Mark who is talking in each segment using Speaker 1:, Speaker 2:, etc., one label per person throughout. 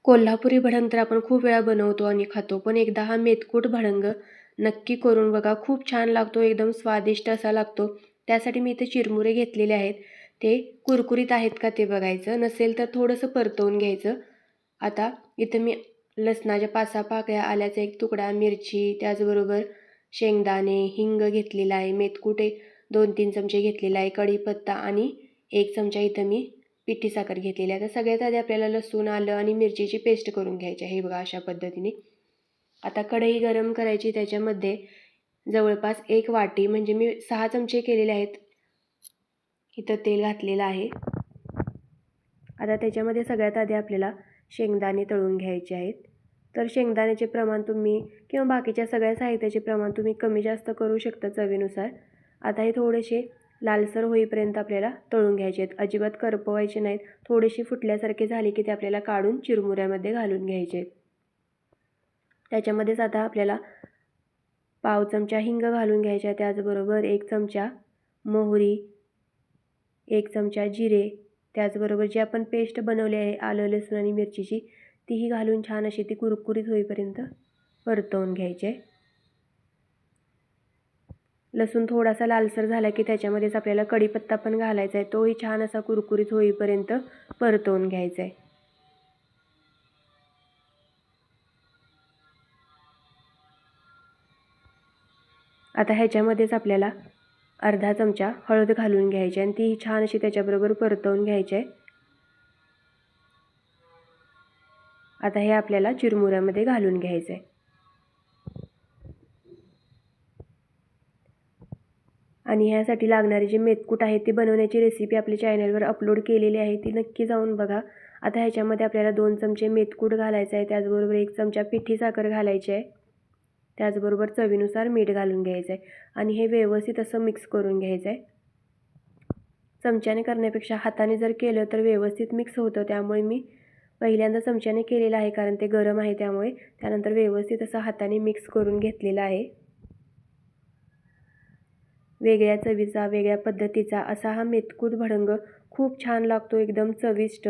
Speaker 1: कोल्हापुरी भडंग तर आपण खूप वेळा बनवतो आणि खातो, पण एकदा हा मेथकूट भडंग नक्की करून बघा. खूप छान लागतो, एकदम स्वादिष्ट असा लागतो. त्यासाठी मी इथे चिरमुरे घेतलेले आहेत. ते कुरकुरीत आहेत का ते बघायचं. नसेल तर थोडंसं परतवून घ्यायचं. आता इथं मी लसणाच्या 5-6 पाकळ्या, आल्याचा एक तुकडा, मिरची, त्याचबरोबर शेंगदाणे, हिंग घेतलेला आहे, मेथकूट 2-3 चमचे घेतलेला आहे, कढीपत्ता आणि 1 चमचा इथं मी पिठी साखर घेतलेली आहे. तर सगळ्यात आधी आपल्याला लसूण, आलं आणि मिरचीची पेस्ट करून घ्यायची आहे. हे बघा अशा पद्धतीने. आता कढई गरम करायची. त्याच्यामध्ये जवळपास 1 वाटी, म्हणजे मी 6 चमचे केलेले आहेत, इथं तेल घातलेलं आहे. आता त्याच्यामध्ये सगळ्यात आधी आपल्याला शेंगदाणे तळून घ्यायचे आहेत. तर शेंगदाण्याचे प्रमाण तुम्ही किंवा बाकीच्या सगळ्या साहित्याचे प्रमाण तुम्ही कमी जास्त करू शकता चवीनुसार. आता हे थोडेसे लालसर होईपर्यंत आपल्याला तळून घ्यायचे आहेत. अजिबात करपवायचे नाहीत. थोडेसे फुटल्यासारखे झाले की ते आपल्याला काढून चिरमुऱ्यामध्ये घालून घ्यायचे आहेत. त्याच्यामध्येच आता आपल्याला पाव चमचा हिंग घालून घ्यायचा. त्याचबरोबर 1 चमचा मोहरी, 1 चमचा जिरे, त्याचबरोबर जी आपण पेस्ट बनवली आहे आलं, लसूण आणि मिरचीची, तीही घालून छान अशी ती कुरकुरीत होईपर्यंत परतवून घ्यायचे. लसूण थोडासा लालसर झाला की त्याच्यामध्येच आपल्याला कढीपत्ता पण घालायचा आहे. तोही छान असा कुरकुरीत होईपर्यंत परतवून घ्यायचा आहे. आता ह्याच्यामध्येच आपल्याला अर्धा चमचा हळद घालून घ्यायची आणि तीही छान अशी त्याच्याबरोबर परतवून घ्यायची आहे. आता हे आपल्याला चिरमुऱ्यामध्ये घालून घ्यायचं आहे. आणि ह्यासाठी लागणारे जे मेथकूट आहे ते बनवण्याची रेसिपी आपल्या चॅनलवर अपलोड केलेली आहे, ती नक्की जाऊन बघा. आता ह्याच्यामध्ये आपल्याला 2 चमचे मेथकूट घालायचं आहे. त्याचबरोबर 1 चमचा पिठी साखर घालायची आहे. त्याचबरोबर चवीनुसार मीठ घालून घ्यायचं आहे आणि हे व्यवस्थित असं मिक्स करून घ्यायचं आहे. चमच्याने करण्यापेक्षा हाताने जर केलं तर व्यवस्थित मिक्स होतं. त्यामुळे मी पहिल्यांदा चमच्याने केलेलं आहे, कारण ते गरम आहे. त्यामुळे त्यानंतर व्यवस्थित असं हाताने मिक्स करून घेतलेलं आहे. वेगळ्या चवीचा, वेगळ्या पद्धतीचा असा हा मेथकूट भडंग खूप छान लागतो, एकदम चविष्ट.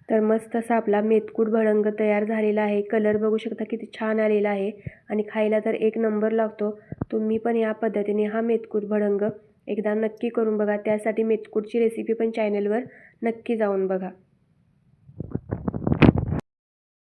Speaker 1: तर मस्त असा आपला मेथकूट भडंग तयार झालेला आहे. कलर बघू शकता किती छान आलेला आहे आणि खायला तर एक नंबर लागतो. तुम्ही पण या पद्धतीने हा मेथकूट भडंग एकदा नक्की करून बघा. त्यासाठी मेथकूटची रेसिपी पण चॅनलवर नक्की जाऊन बघा.